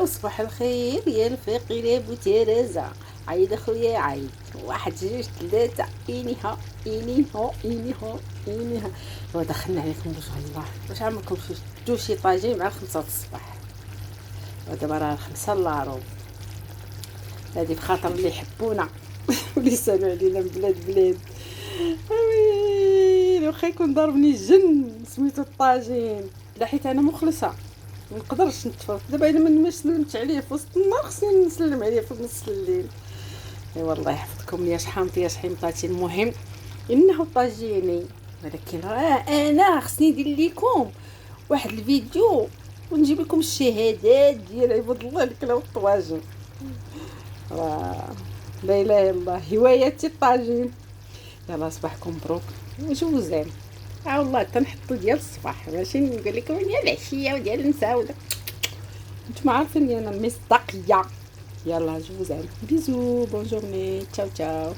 وصباح الخير يا الفقير يا بوتيرازا. عيد اخويا عيد، واحد جوج ثلاثة، إينيها إينيها إينيها إينيها. ودخلنا عليكم بوجه الله، واش عمركم شفتو شي طاجين مع 5 الصباح؟ ودابا راه 5 الا ربع. هادي بخاطر اللي يحبونا واللي سالوا علينا من بلاد. ويلي واخا يكون ضربني الجن سميتو الطاجين، لا حيت انا مخلصه منقدرش نتفرج. دابا الا ما سلمت عليه في وسط النهار خصني نسلم عليه في نص الليل. اي والله يحفظكم يا شحامتي يا شحيمطاتي. المهم انه طاجيني، ولكن راه انا خصني ندير لكم واحد الفيديو ونجيب لكم الشهادات ديال عباد الله اللي كلاو الطواجن. راه لا اله الا الله، هوايتي الطاجين. يلا صباحكم مبروك وجوزان. والله تنحطو ديال الصباح، ماشي نقول لكم ديال العشيه وديال المساء ولا نتوما عارفين انا مصداقيه. يلا جوزان، بيزو، بون جورني، تشاو تشاو.